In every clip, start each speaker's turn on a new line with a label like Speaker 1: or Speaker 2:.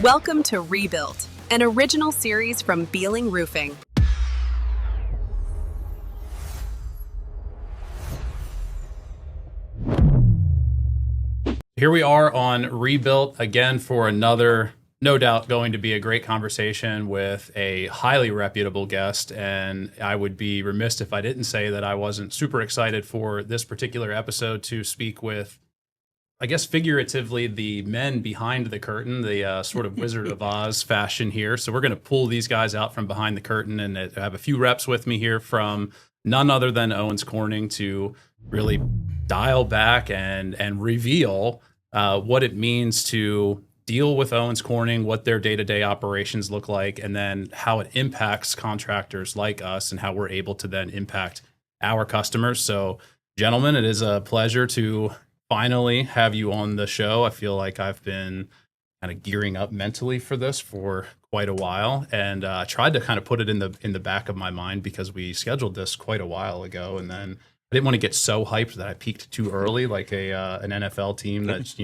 Speaker 1: Welcome to Rebuilt, an original series from Bealing Roofing.
Speaker 2: Here we are on Rebuilt again for another, no doubt going to be a great conversation with a highly reputable guest. And I would be remiss if I didn't say that I wasn't super excited for this particular episode to speak with, I guess figuratively, the men behind the curtain, the sort of Wizard of Oz fashion here. So we're going to pull these guys out from behind the curtain, and I have a few reps with me here from none other than Owens Corning to really dial back and reveal what it means to deal with Owens Corning, what their day-to-day operations look like, and then how it impacts contractors like us and how we're able to then impact our customers. So, gentlemen, it is a pleasure to finally have you on the show. I feel like I've been kind of gearing up mentally for this for quite a while, and I tried to kind of put it in the back of my mind because we scheduled this quite a while ago, and then I didn't want to get so hyped that I peaked too early, like an NFL team that's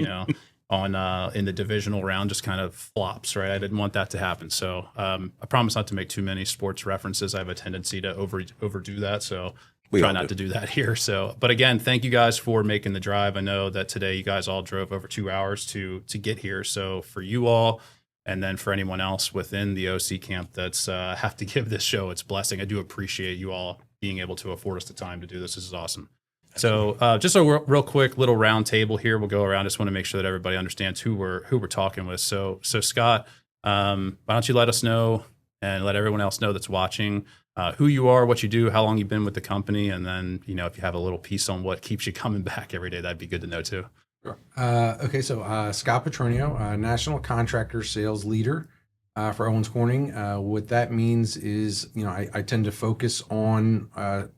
Speaker 2: on in the divisional round just kind of flops, right? I didn't want that to happen. So I promise not to make too many sports references. I have a tendency to overdo that, so try not to do that here. So, but again, thank you guys for making the drive. I know that today you guys all drove over 2 hours to get here. So for you all, and then for anyone else within the OC camp that's have to give this show its blessing, I do appreciate you all being able to afford us the time to do this. This is awesome. So just a real quick little round table here. We'll go around. Just want to make sure that everybody understands who we're talking with. So Scott, why don't you let us know and let everyone else know that's watching who you are, what you do, how long you've been with the company, and then if you have a little piece on what keeps you coming back every day, that'd be good to know too.
Speaker 3: Sure. Okay, so Scott Petronio, National Contractor Sales Leader for Owens Corning. What that means is, I tend to focus on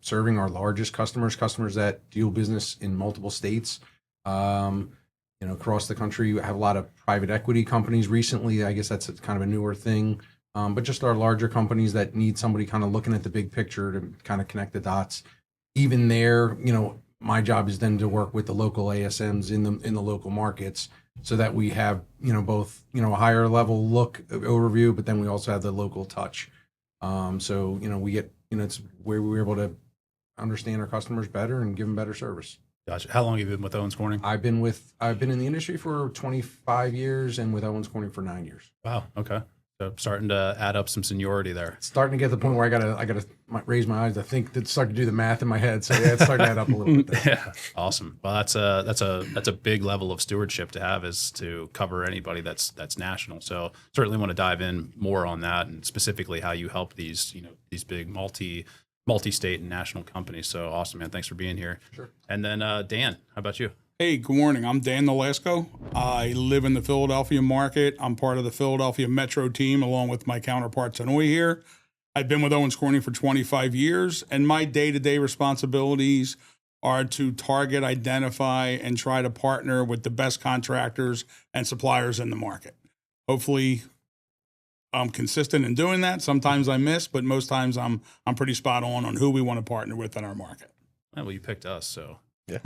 Speaker 3: serving our largest customers that deal business in multiple states. Across the country, we have a lot of private equity companies recently. I guess that's kind of a newer thing. But just our larger companies that need somebody kind of looking at the big picture to kind of connect the dots. Even there, my job is then to work with the local ASMs in the local markets, so that we have both a higher level look overview, but then we also have the local touch. So we get it's where we're able to understand our customers better and give them better service.
Speaker 2: Gotcha. How long have you been with Owens Corning?
Speaker 3: I've been in the industry for 25 years and with Owens Corning for 9 years.
Speaker 2: Wow. Okay. So starting to add up some seniority there.
Speaker 3: Starting to get to the point where I gotta raise my eyes. I think to start to do the math in my head. So yeah, it's starting to add up a little bit there.
Speaker 2: Yeah, awesome. Well, that's a big level of stewardship to have, is to cover anybody that's national. So certainly want to dive in more on that, and specifically how you help these big multi-state and national companies. So awesome, man. Thanks for being here.
Speaker 3: Sure.
Speaker 2: And then Dan, how about you?
Speaker 4: Hey, good morning. I'm Dan Nolasco. I live in the Philadelphia market. I'm part of the Philadelphia Metro team along with my counterpart Tanoy here. I've been with Owens Corning for 25 years, and my day-to-day responsibilities are to target, identify, and try to partner with the best contractors and suppliers in the market. Hopefully, I'm consistent in doing that. Sometimes I miss, but most times I'm pretty spot on who we want to partner with in our market.
Speaker 2: Well, you picked us, so.
Speaker 5: Yeah.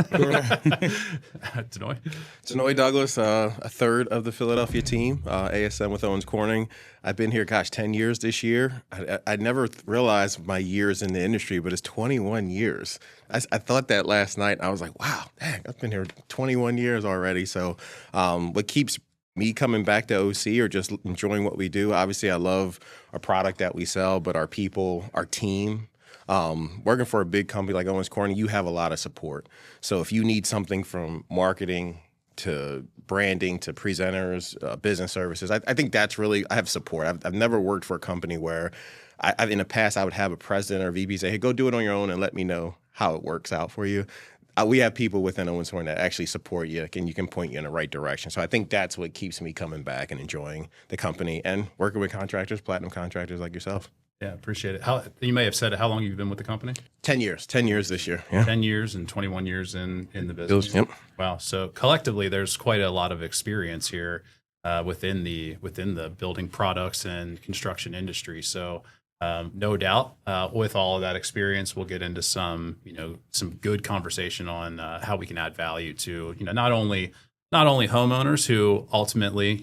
Speaker 2: Tanoy
Speaker 5: Douglas, a third of the Philadelphia team, ASM with Owens Corning. I've been here, 10 years this year. I never realized my years in the industry, but it's 21 years. I thought that last night. I was like, wow, dang, I've been here 21 years already. So what keeps me coming back to OC or just enjoying what we do, obviously I love our product that we sell, but our people, our team. Working for a big company like Owens Corning, you have a lot of support. So if you need something from marketing to branding to presenters, business services, I think that's really, I have support. I've never worked for a company where in the past I would have a president or VP say, hey, go do it on your own and let me know how it works out for you. We have people within Owens Corning that actually support you, and you can point you in the right direction. So I think that's what keeps me coming back and enjoying the company and working with contractors, platinum contractors like yourself.
Speaker 2: Yeah, appreciate it. You may have said it. How long have you been with the company?
Speaker 5: 10 years. 10 years this year. Yeah.
Speaker 2: 10 years and 21 years in the business.
Speaker 5: Yep.
Speaker 2: Wow. So collectively, there's quite a lot of experience here within the building products and construction industry. So no doubt, with all of that experience, we'll get into some good conversation on how we can add value to not only not only homeowners who ultimately,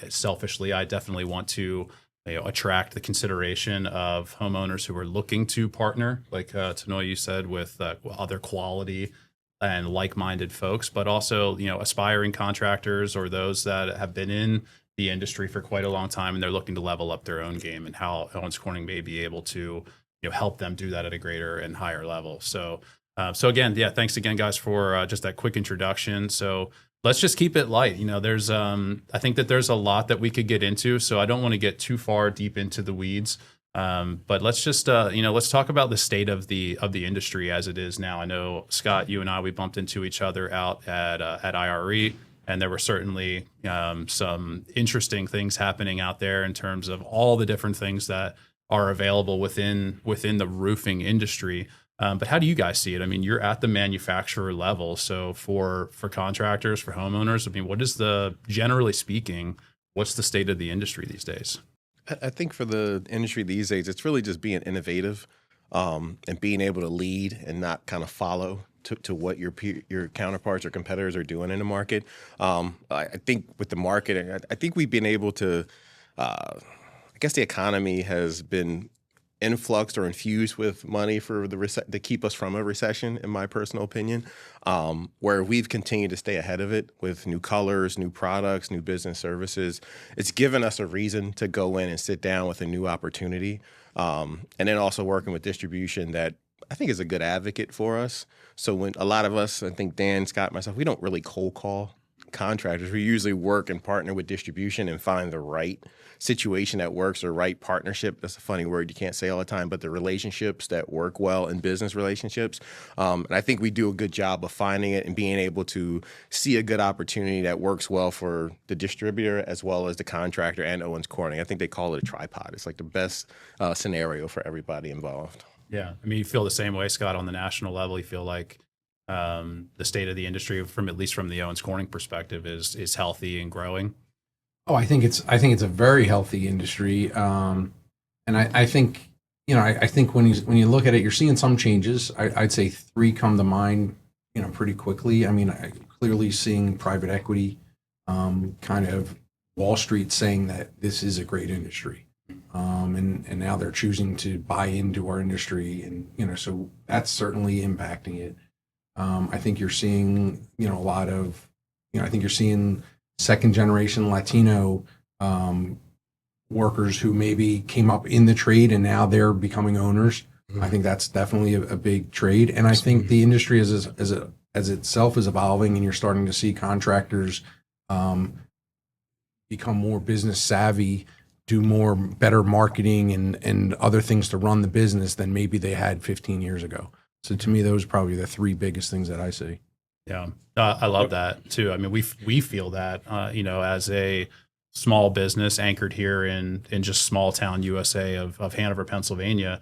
Speaker 2: selfishly, I definitely want to attract the consideration of homeowners who are looking to partner, like Tanoy, you said, with other quality and like-minded folks, but also, aspiring contractors or those that have been in the industry for quite a long time and they're looking to level up their own game, and how Owens Corning may be able to, help them do that at a greater and higher level. So again, thanks again, guys, for just that quick introduction. So let's just keep it light. There's I think that there's a lot that we could get into, so I don't want to get too far deep into the weeds. But let's just let's talk about the state of the industry as it is now. I know, Scott, you and I, we bumped into each other out at IRE, and there were certainly some interesting things happening out there in terms of all the different things that are available within the roofing industry. But how do you guys see it? I mean, you're at the manufacturer level. So for contractors, for homeowners, I mean, what is generally speaking, what's the state of the industry these days?
Speaker 5: I think for the industry these days, it's really just being innovative and being able to lead and not kind of follow to what your counterparts or competitors are doing in the market. I think with the market, I think we've been able to, I guess the economy has been influxed or infused with money for to keep us from a recession, in my personal opinion, where we've continued to stay ahead of it with new colors, new products, new business services. It's given us a reason to go in and sit down with a new opportunity, and then also working with distribution that I think is a good advocate for us. So when a lot of us, I think Dan, Scott, myself, we don't really cold call contractors. We usually work and partner with distribution and find the right situation that works, or right partnership. That's a funny word you can't say all the time, but the relationships that work well in business relationships. And I think we do a good job of finding it and being able to see a good opportunity that works well for the distributor as well as the contractor and Owens Corning. I think they call it a tripod. It's like the best scenario for everybody involved.
Speaker 2: Yeah. I mean, you feel the same way, Scott, on the national level. You feel like the state of the industry, at least from the Owens Corning perspective, is healthy and growing.
Speaker 3: Oh, I think it's a very healthy industry, and I think I think when you look at it, you're seeing some changes. I'd say three come to mind, pretty quickly. I mean, clearly seeing private equity, kind of Wall Street saying that this is a great industry, and now they're choosing to buy into our industry, and so that's certainly impacting it. I think you're seeing a lot of I think you're seeing second generation Latino workers who maybe came up in the trade and now they're becoming owners. Mm-hmm. I think that's definitely a big trade. And I think the industry as itself is evolving, and you're starting to see contractors become more business savvy, do better marketing and other things to run the business than maybe they had 15 years ago. So to me, those are probably the three biggest things that I see.
Speaker 2: Yeah, I love that too. I mean, we feel that, as a small business anchored here in just small town USA of Hanover, Pennsylvania,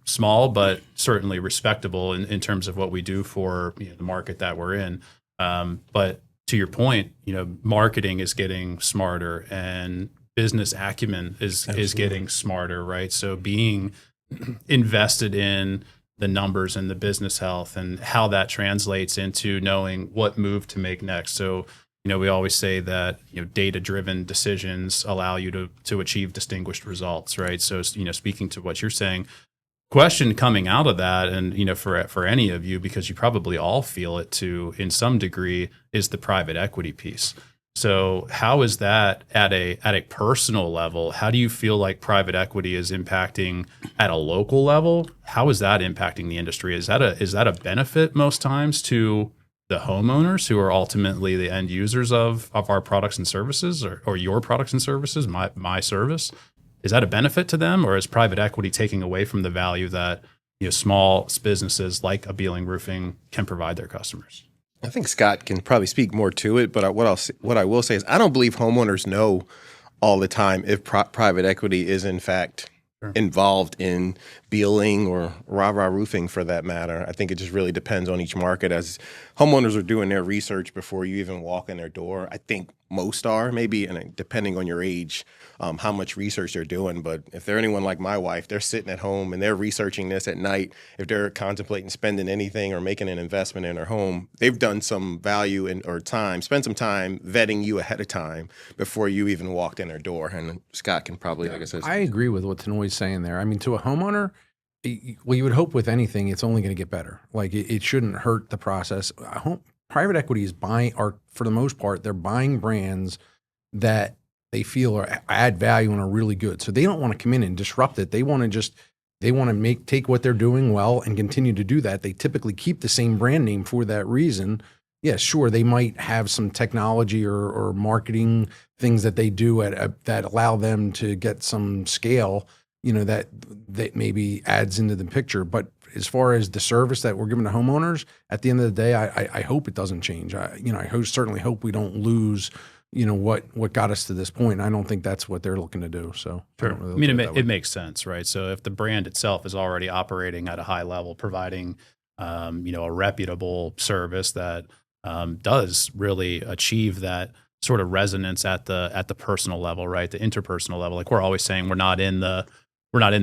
Speaker 2: small but certainly respectable in terms of what we do for the market that we're in. But to your point, marketing is getting smarter and business acumen is getting smarter, right? So being invested in the numbers and the business health and how that translates into knowing what move to make next. So, we always say that, data-driven decisions allow you to achieve distinguished results, right? So, speaking to what you're saying, question coming out of that, and, for any of you, because you probably all feel it too, in some degree, is the private equity piece. So how is that at a personal level? How do you feel like private equity is impacting at a local level? How is that impacting the industry? Is that a benefit most times to the homeowners who are ultimately the end users of our products and services, or your products and services, my service? Is that a benefit to them, or is private equity taking away from the value that small businesses like a Bealing Roofing can provide their customers?
Speaker 5: I think Scott can probably speak more to it, but what I will say is I don't believe homeowners know all the time if private equity is in fact involved in Bealing or rah-rah roofing for that matter. I think it just really depends on each market. As homeowners are doing their research before you even walk in their door, I think most are, maybe, and depending on your age, how much research they're doing. But if they're anyone like my wife, they're sitting at home and they're researching this at night. If they're contemplating spending anything or making an investment in their home, they've done some value or time, spend some time vetting you ahead of time before you even walked in their door. And Scott can probably, like I said,
Speaker 3: I agree with what Tanoy's saying there. I mean, to a homeowner, well, you would hope with anything, it's only going to get better. Like it shouldn't hurt the process. Private equity is for the most part, they're buying brands that they feel add value and are really good. So they don't want to come in and disrupt it. They want to take what they're doing well and continue to do that. They typically keep the same brand name for that reason. Yeah, sure, they might have some technology or marketing things that they do that allow them to get some scale, that maybe adds into the picture. But as far as the service that we're giving to homeowners, at the end of the day, I hope it doesn't change. I certainly hope we don't lose, what got us to this point. I don't think that's what they're looking to do. So
Speaker 2: sure. I mean, it makes sense, right? So if the brand itself is already operating at a high level, providing, a reputable service that does really achieve that sort of resonance at the personal level, right? The interpersonal level. Like we're always saying, we're not in the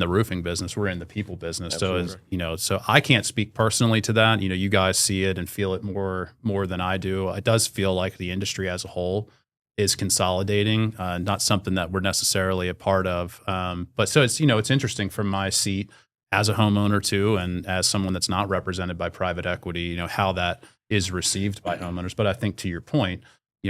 Speaker 2: roofing business. We're in the people business. Absolutely. So so I can't speak personally to that. You guys see it and feel it more than I do. It does feel like the industry as a whole is consolidating, not something that we're necessarily a part of. But so it's interesting from my seat as a homeowner too, and as someone that's not represented by private equity, how that is received by homeowners. But I think to your point,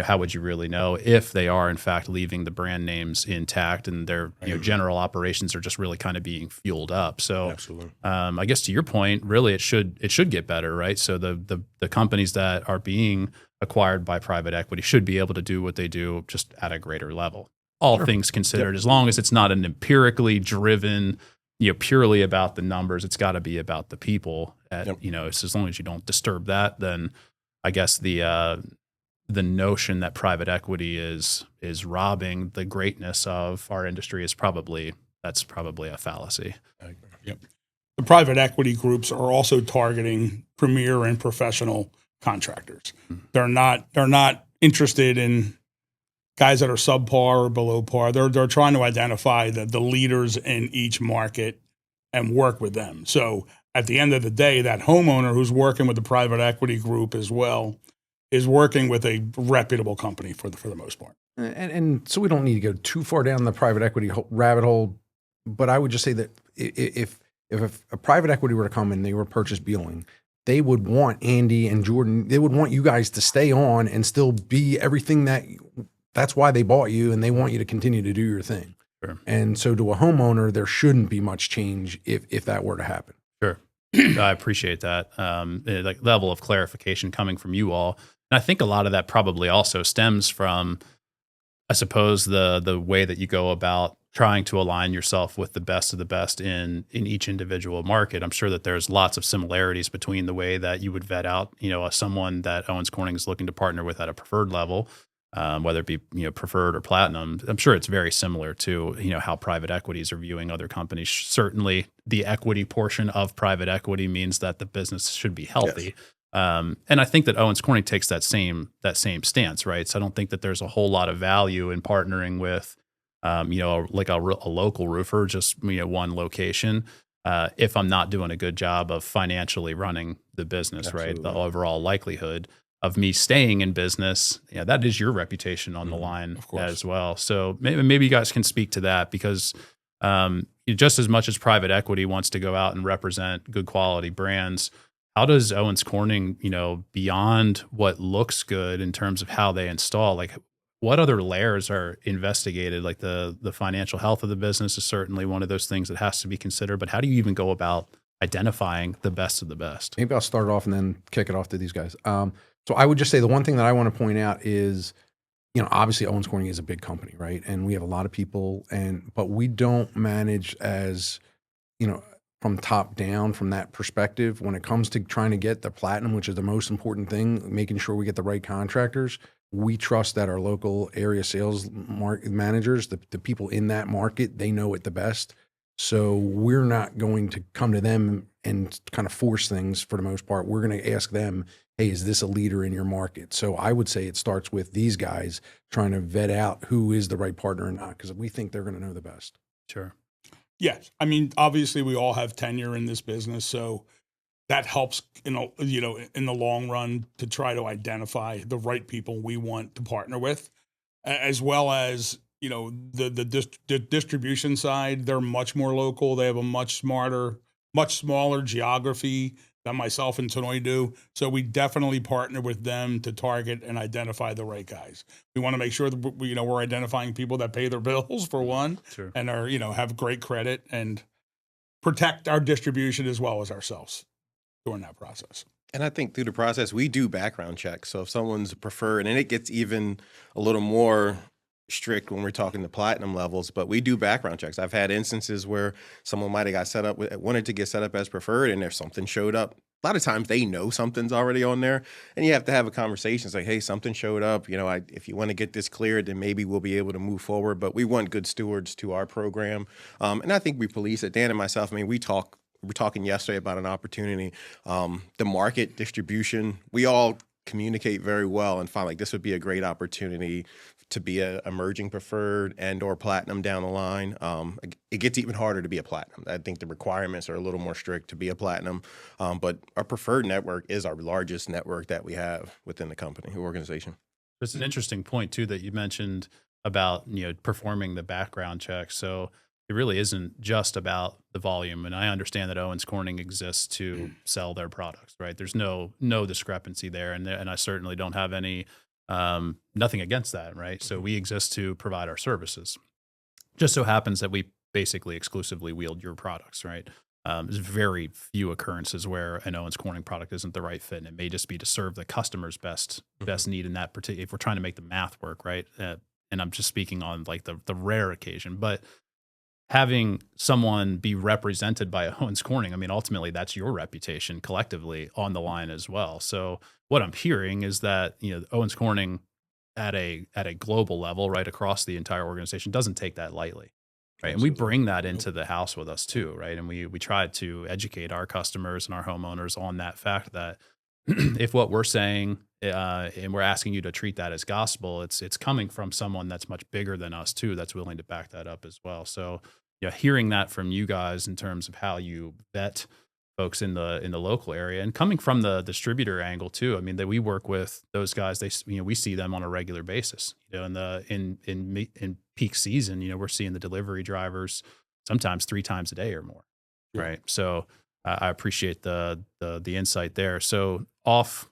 Speaker 2: how would you really know if they are in fact leaving the brand names intact and their general operations are just really kind of being fueled up? So
Speaker 5: absolutely.
Speaker 2: I guess to your point, really it should get better, right? So the companies that are being acquired by private equity should be able to do what they do just at a greater level. All things considered, as long as it's not an empirically driven, purely about the numbers, it's got to be about the people. As long as you don't disturb that, then I guess the notion that private equity is robbing the greatness of our industry is probably a fallacy.
Speaker 4: I agree. Yep. The private equity groups are also targeting premier and professional contractors. Mm-hmm. They're not interested in guys that are subpar or below par. They're trying to identify the leaders in each market and work with them. So at the end of the day, that homeowner who's working with the private equity group as well is working with a reputable company for the most part.
Speaker 3: And so we don't need to go too far down the private equity rabbit hole, but I would just say that if a private equity were to come and they were purchase Bealing, they would want Andy and Jordan, they would want you guys to stay on and still be everything that's why they bought you, and they want you to continue to do your thing.
Speaker 2: Sure.
Speaker 3: And so to a homeowner, there shouldn't be much change if that were to happen.
Speaker 2: Sure. I appreciate that. Like level of clarification coming from you all. And I think a lot of that probably also stems from, I suppose, the way that you go about trying to align yourself with the best of the best in each individual market. I'm sure that there's lots of similarities between the way that you would vet out, someone that Owens Corning is looking to partner with at a preferred level, whether it be preferred or platinum. I'm sure it's very similar to how private equities are viewing other companies. Certainly, the equity portion of private equity means that the business should be healthy. Yes. And I think that Owens Corning takes that same stance, right? So I don't think that there's a whole lot of value in partnering with, like a local roofer, just one location. If I'm not doing a good job of financially running the business, absolutely, right? The overall likelihood of me staying in business, that is your reputation on the line as well. So maybe you guys can speak to that, because just as much as private equity wants to go out and represent good quality brands, how does Owens Corning, beyond what looks good in terms of how they install, like what other layers are investigated? Like the financial health of the business is certainly one of those things that has to be considered, but how do you even go about identifying the best of the best?
Speaker 3: Maybe I'll start off and then kick it off to these guys. So I would just say the one thing that I want to point out is, obviously Owens Corning is a big company, right? And we have a lot of people, but we don't manage as, from top down from that perspective. When it comes to trying to get the platinum, which is the most important thing, making sure we get the right contractors, we trust that our local area sales managers, the people in that market, they know it the best. So we're not going to come to them and kind of force things for the most part. We're going to ask them, hey, is this a leader in your market? So I would say it starts with these guys trying to vet out who is the right partner or not, because we think they're going to know the best.
Speaker 2: Sure.
Speaker 4: Yes. I mean, obviously we all have tenure in this business, so that helps in the long run to try to identify the right people we want to partner with, as well as, the distribution side. They're much more local. They have a much smaller geography than myself and Tanoy do. So we definitely partner with them to target and identify the right guys. We want to make sure that we're identifying people that pay their bills for one,
Speaker 2: Sure.
Speaker 4: and are, have great credit and protect our distribution as well as ourselves during that process.
Speaker 5: And I think through the process, we do background checks. So if someone's preferred, and it gets even a little more strict when we're talking the platinum levels, but we do background checks. I've had instances where someone might have got set up, wanted to get set up as preferred, and there's something showed up. A lot of times they know something's already on there, and you have to have a conversation. It's like, hey, something showed up. If you want to get this cleared, then maybe we'll be able to move forward. But we want good stewards to our program, and I think we police it. Dan and myself, I mean, we're talking yesterday about an opportunity, the market distribution. We all communicate very well and find like this would be a great opportunity to be a emerging preferred and or platinum down the line. It gets even harder to be a platinum. I think the requirements are a little more strict to be a platinum, but our preferred network is our largest network that we have within the company organization.
Speaker 2: It's an interesting point too that you mentioned about performing the background check. So it really isn't just about the volume. And I understand that Owens Corning exists to sell their products, right? There's no discrepancy there, and I certainly don't have any nothing against that, right? So we exist to provide our services. Just so happens that we basically exclusively wield your products, right? There's very few occurrences where an Owens Corning product isn't the right fit, and it may just be to serve the customer's best need in that particular. If we're trying to make the math work, right? And I'm just speaking on like the rare occasion, but having someone be represented by Owens Corning, I mean, ultimately that's your reputation collectively on the line as well. So what I'm hearing is that, Owens Corning at a global level, right across the entire organization, doesn't take that lightly, right? And we bring that into the house with us too, right? And we try to educate our customers and our homeowners on that fact that if what we're saying and we're asking you to treat that as gospel, it's coming from someone that's much bigger than us too, that's willing to back that up as well. So, hearing that from you guys in terms of how you vet folks in the local area, and coming from the distributor angle too. I mean, that we work with those guys. We see them on a regular basis. In peak season, we're seeing the delivery drivers sometimes 3 times a day or more, right? So I appreciate the insight there. So off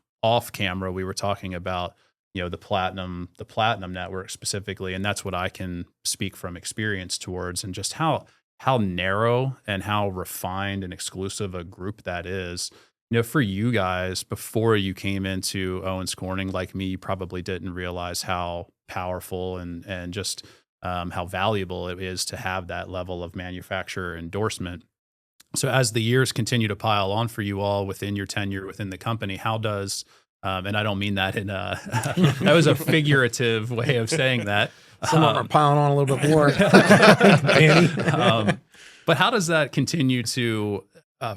Speaker 2: camera, we were talking about the platinum network specifically, and that's what I can speak from experience towards, and just how narrow and how refined and exclusive a group that is. For you guys, before you came into Owens Corning, like me, you probably didn't realize how powerful and just how valuable it is to have that level of manufacturer endorsement. So as the years continue to pile on for you all within your tenure within the company, how does and I don't mean that in that was a figurative way of saying that.
Speaker 3: Some of them are piling on a little bit more.
Speaker 2: But how does that continue to,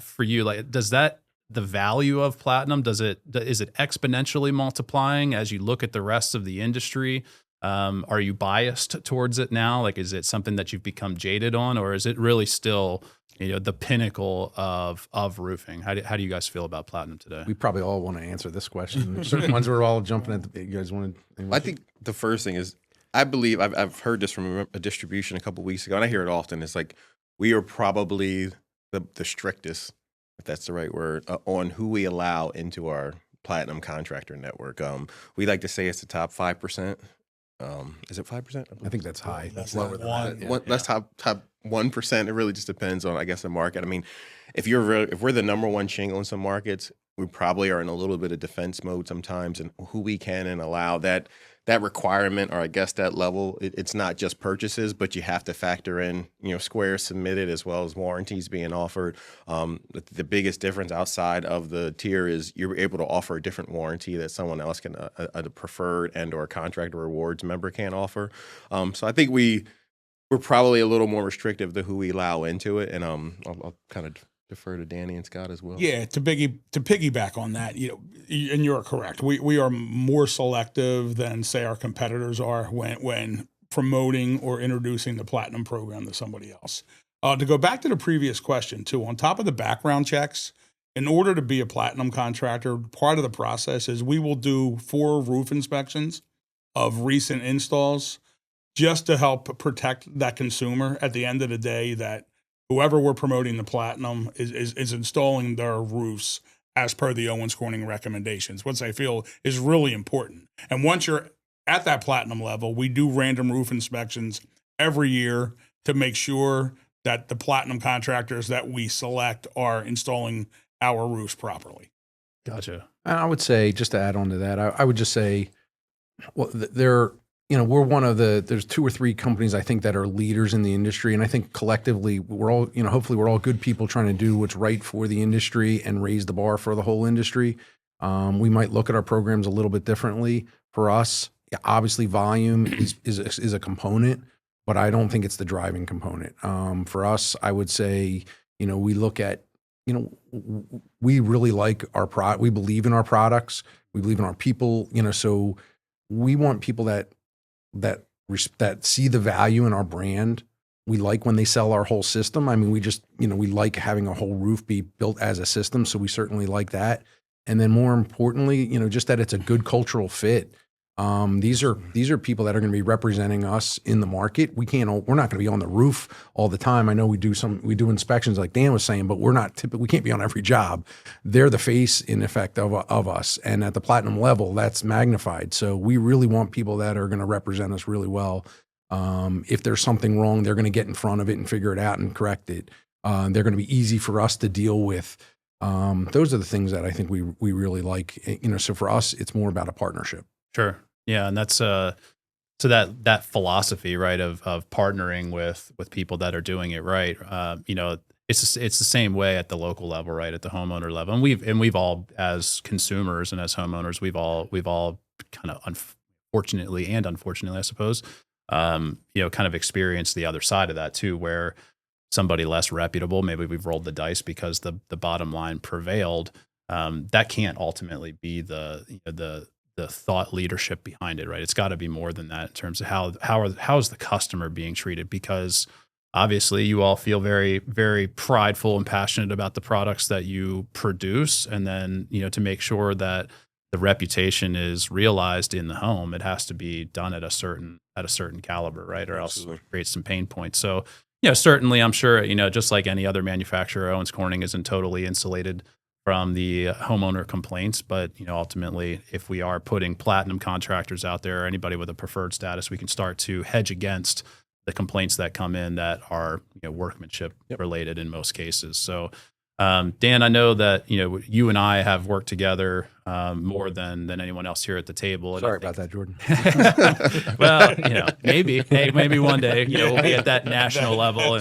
Speaker 2: for you, like, does that, the value of platinum, is it exponentially multiplying as you look at the rest of the industry? Are you biased towards it now? Like, is it something that you've become jaded on, or is it really still, the pinnacle of roofing? How do you guys feel about platinum today?
Speaker 3: We probably all want to answer this question. Certain ones we're all jumping at you guys want to?
Speaker 5: I think the first thing is, I believe I've heard this from a distribution a couple of weeks ago, and I hear it often. It's like, we are probably the strictest, if that's the right word, on who we allow into our platinum contractor network. We like to say it's the top 5%. Is it 5%?
Speaker 3: I think that's high.
Speaker 4: That's
Speaker 3: lower
Speaker 4: like
Speaker 3: than
Speaker 4: one.
Speaker 3: that.
Speaker 5: That's top 1%. It really just depends on, I guess, the market. I mean, if we're the number one shingle in some markets, we probably are in a little bit of defense mode sometimes, and who we can and allow that requirement, or I guess that level. It's not just purchases, but you have to factor in, squares submitted as well as warranties being offered. The biggest difference outside of the tier is you're able to offer a different warranty that someone else can, a preferred and or contractor rewards member can't offer. So I think we we're probably a little more restrictive to who we allow into it, and I'll kind of defer to Danny and Scott as well.
Speaker 4: Yeah, to piggyback on that, and you're correct. We are more selective than say our competitors are when promoting or introducing the Platinum program to somebody else. To go back to the previous question too, on top of the background checks, in order to be a Platinum contractor, part of the process is we will do 4 roof inspections of recent installs just to help protect that consumer at the end of the day, that whoever we're promoting the Platinum is installing their roofs as per the Owens Corning recommendations, which I feel is really important. And once you're at that Platinum level, we do random roof inspections every year to make sure that the Platinum contractors that we select are installing our roofs properly.
Speaker 2: Gotcha.
Speaker 3: And I would say, just to add on to that, I would just say, well, we're one of there's 2 or 3 companies I think that are leaders in the industry. And I think collectively we're all, hopefully we're all good people trying to do what's right for the industry and raise the bar for the whole industry. We might look at our programs a little bit differently. For us, obviously volume is a component, but I don't think it's the driving component. For us, I would say, we look at, we really like our product. We believe in our products. We believe in our people, so we want people that see the value in our brand. We like when they sell our whole system. I mean, we just, we like having a whole roof be built as a system. So we certainly like that. And then more importantly, just that it's a good cultural fit. These are people that are going to be representing us in the market. We're not going to be on the roof all the time. I know we do inspections like Dan was saying, but we can't be on every job. They're the face in effect of us. And at the Platinum level, that's magnified. So we really want people that are going to represent us really well. If there's something wrong, they're going to get in front of it and figure it out and correct it. They're going to be easy for us to deal with. Those are the things that I think we really like. So for us, it's more about a partnership.
Speaker 2: Sure. Yeah, and that's so that philosophy, right, of partnering with people that are doing it right. It's the same way at the local level, right, at the homeowner level, and we've all, as consumers and as homeowners, we've all kind of unfortunately, I suppose, kind of experienced the other side of that too, where somebody less reputable, maybe we've rolled the dice because the bottom line prevailed. That can't ultimately be the thought leadership behind it, right? It's got to be more than that in terms of how is the customer being treated, because obviously you all feel very, very prideful and passionate about the products that you produce. And then, to make sure that the reputation is realized in the home, it has to be done at a certain caliber, right? Or
Speaker 5: Absolutely.
Speaker 2: else it creates some pain points. So, certainly I'm sure, just like any other manufacturer, Owens Corning isn't totally insulated from the homeowner complaints, but ultimately, if we are putting Platinum contractors out there, or anybody with a preferred status, we can start to hedge against the complaints that come in that are workmanship related in most cases. So, Dan, I know that you and I have worked together more than anyone else here at the table.
Speaker 3: Sorry about that, Jordan.
Speaker 2: Well, maybe one day we'll be at that national level,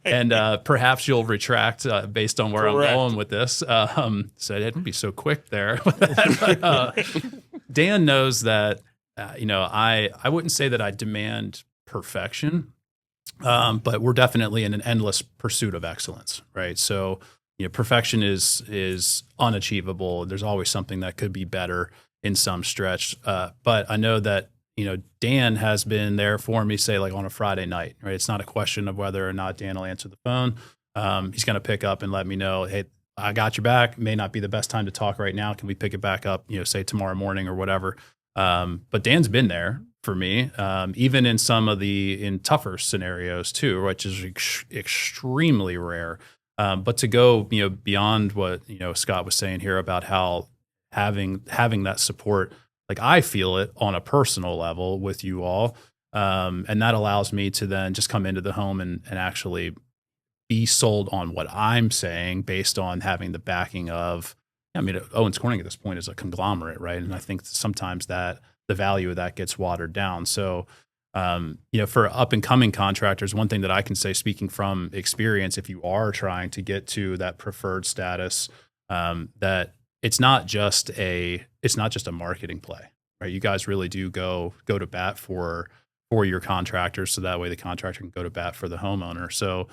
Speaker 2: and perhaps you'll retract based on where
Speaker 4: Correct.
Speaker 2: I'm going with this. So I didn't be so quick there. But, Dan knows that I wouldn't say that I demand perfection, but we're definitely in an endless pursuit of excellence, right? So. Perfection is unachievable. There's always something that could be better in some stretch. But I know that, Dan has been there for me, say like on a Friday night, right? It's not a question of whether or not Dan will answer the phone. He's going to pick up and let me know, hey, I got your back. May not be the best time to talk right now. Can we pick it back up, say tomorrow morning or whatever? But Dan's been there for me, even in some of in tougher scenarios too, which is extremely rare. But to go, beyond what, Scott was saying here about how having that support, like I feel it on a personal level with you all. And that allows me to then just come into the home and actually be sold on what I'm saying based on having the backing of, Owens Corning at this point is a conglomerate, right? And I think sometimes that the value of that gets watered down. So, for up and coming contractors, one thing that I can say, speaking from experience, if you are trying to get to that preferred status, that it's not just a marketing play, right? You guys really do go to bat for for your contractors, so that way the contractor can go to bat for the homeowner. So,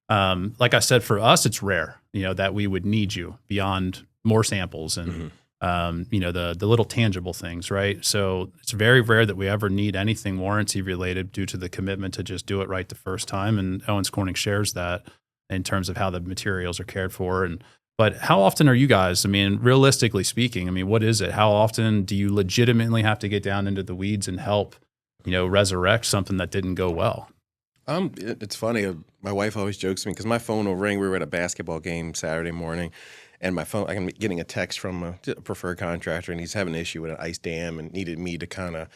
Speaker 2: like I said, for us, it's rare, that we would need you beyond more samples and, the little tangible things, right? So it's very rare that we ever need anything warranty related due to the commitment to just do it right the first time. And Owens Corning shares that in terms of how the materials are cared for. But how often are you guys, realistically speaking, what is it? How often do you legitimately have to get down into the weeds and help, resurrect something that didn't go well?
Speaker 5: It's funny. My wife always jokes to me because my phone will ring. We were at a basketball game Saturday morning, and my phone, I'm getting a text from a preferred contractor, and he's having an issue with an ice dam and needed me to kind of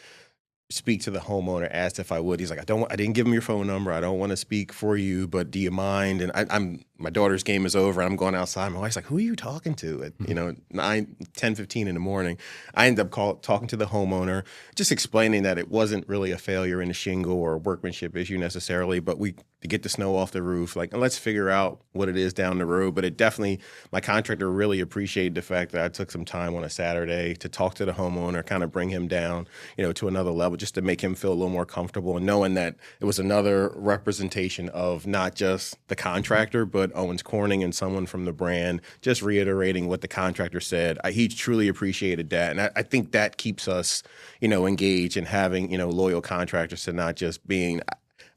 Speaker 5: speak to the homeowner, asked if I would. He's like, I didn't give him your phone number. I don't want to speak for you, but do you mind? And my daughter's game is over, and I'm going outside. My wife's like, who are you talking to at 10:15 in the morning? I end up talking to the homeowner, just explaining that it wasn't really a failure in the shingle or a workmanship issue necessarily, but to get the snow off the roof, and let's figure out what it is down the road. But it definitely, my contractor really appreciated the fact that I took some time on a Saturday to talk to the homeowner, kind of bring him down, to another level, just to make him feel a little more comfortable, and knowing that it was another representation of not just the contractor, but Owens Corning and someone from the brand, just reiterating what the contractor said. He truly appreciated that. And I think that keeps us, engaged and having, loyal contractors, to not just being,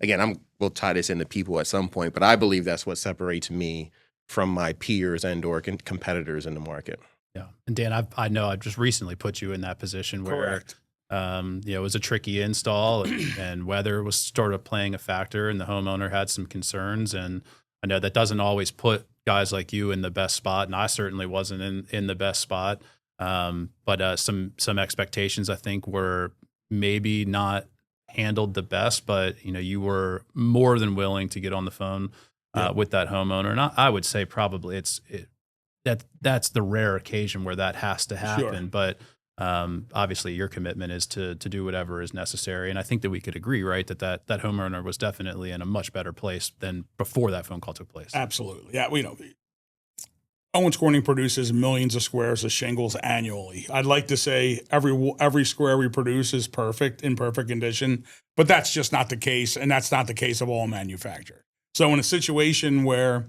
Speaker 5: again, we'll tie this into people at some point, but I believe that's what separates me from my peers and or competitors in the market.
Speaker 2: Yeah. And Dan, I know I've just recently put you in that position where,
Speaker 4: Correct.
Speaker 2: it was a tricky install and weather was sort of playing a factor, and the homeowner had some concerns. And I know that doesn't always put guys like you in the best spot, and I certainly wasn't in the best spot. But some expectations, I think, were maybe not handled the best, but you were more than willing to get on the phone with that homeowner. And I would say probably that's the rare occasion where that has to happen.
Speaker 4: Sure.
Speaker 2: But obviously your commitment is to do whatever is necessary. And I think that we could agree, right, that homeowner was definitely in a much better place than before that phone call took place.
Speaker 4: Absolutely. Yeah, we know. Owens Corning produces millions of squares of shingles annually. I'd like to say every square we produce is perfect, in perfect condition, but that's just not the case, and that's not the case of all manufacturers. So in a situation where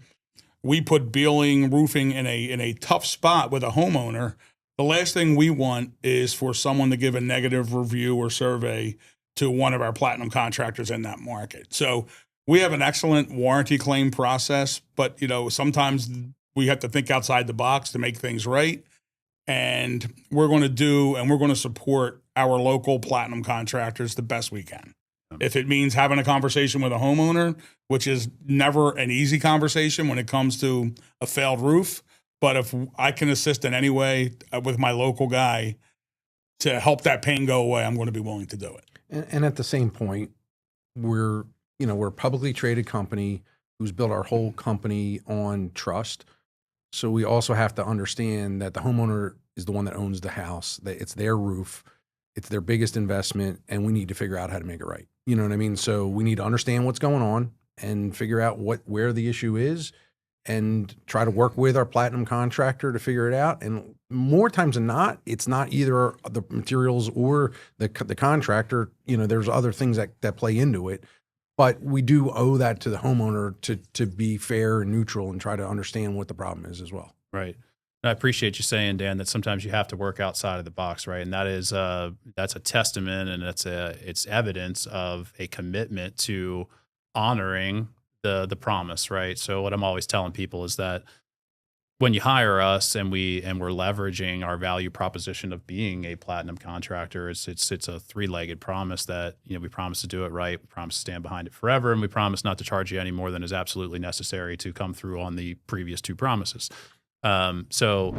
Speaker 4: we put Bealing roofing in a tough spot with a homeowner, the last thing we want is for someone to give a negative review or survey to one of our platinum contractors in that market. So we have an excellent warranty claim process, but sometimes we have to think outside the box to make things right. And we're going to support our local platinum contractors the best we can. If it means having a conversation with a homeowner, which is never an easy conversation when it comes to a failed roof, but if I can assist in any way with my local guy to help that pain go away, I'm going to be willing to do it.
Speaker 3: And at the same point, we're a publicly traded company who's built our whole company on trust. So we also have to understand that the homeowner is the one that owns the house, that it's their roof, it's their biggest investment, and we need to figure out how to make it right. You know what I mean? So we need to understand what's going on and figure out where the issue is, and try to work with our platinum contractor to figure it out. And more times than not, it's not either the materials or the contractor. There's other things that play into it. But we do owe that to the homeowner to be fair and neutral and try to understand what the problem is as well.
Speaker 2: Right. And I appreciate you saying, Dan, that sometimes you have to work outside of the box, right? And that is that's a testament, and it's evidence of a commitment to honoring the promise, right? So what I'm always telling people is that when you hire us and we're leveraging our value proposition of being a platinum contractor, it's a three-legged promise that we promise to do it right, we promise to stand behind it forever, and we promise not to charge you any more than is absolutely necessary to come through on the previous two promises. So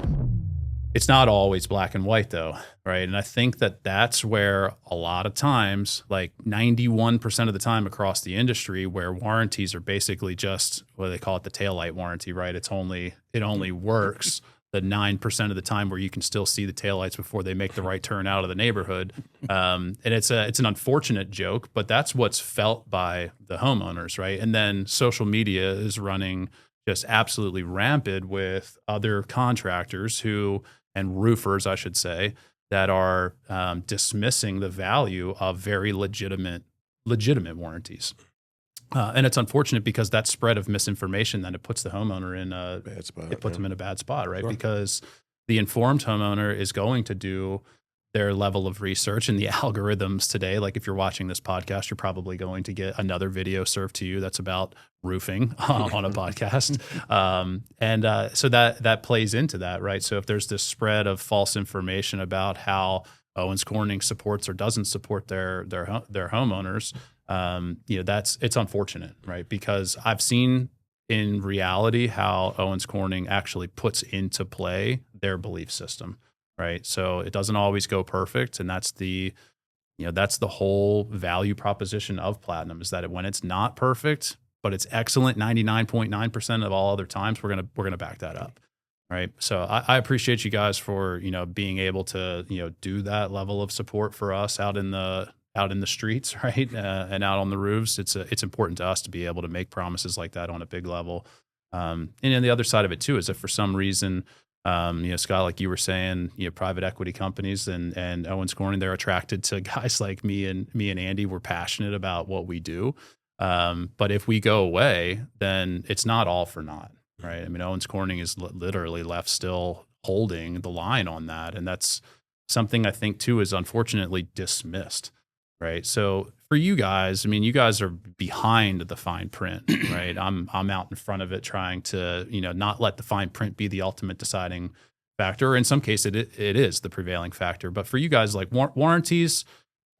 Speaker 2: it's not always black and white, though, right? And I think that's where a lot of times, like 91% of the time across the industry, where warranties are basically just what they call it, the taillight warranty, right? It only works the 9% of the time where you can still see the taillights before they make the right turn out of the neighborhood. And it's an unfortunate joke, but that's what's felt by the homeowners, right? And then social media is running just absolutely rampant with other contractors and roofers, I should say, that are dismissing the value of very legitimate legitimate warranties. And it's unfortunate because that spread of misinformation, then it puts the homeowner in a
Speaker 5: Bad spot.
Speaker 2: it puts them in a bad spot, right?
Speaker 4: Sure.
Speaker 2: Because the informed homeowner is going to do their level of research, and the algorithms today, like if you're watching this podcast, you're probably going to get another video served to you that's about roofing on a podcast. So that plays into that, right? So if there's this spread of false information about how Owens Corning supports or doesn't support their homeowners, it's unfortunate, right? Because I've seen in reality how Owens Corning actually puts into play their belief system, right? So it doesn't always go perfect, and that's the whole value proposition of Platinum, is that when it's not perfect, but it's excellent 99.9% of all other times, we're gonna back that up, right? So I appreciate you guys for being able to do that level of support for us out in the streets, right, and out on the roofs. It's important to us to be able to make promises like that on a big level. And then the other side of it too is if for some reason, Scott, like you were saying, private equity companies and Owens Corning, they're attracted to guys like me and Andy. We're passionate about what we do. But if we go away, then it's not all for naught, right? I mean, Owens Corning is literally left still holding the line on that. And that's something I think too is unfortunately dismissed, right? So for you guys, I mean, you guys are behind the fine print, right? I'm out in front of it trying to, not let the fine print be the ultimate deciding factor. Or in some cases, it is the prevailing factor. But for you guys, like warranties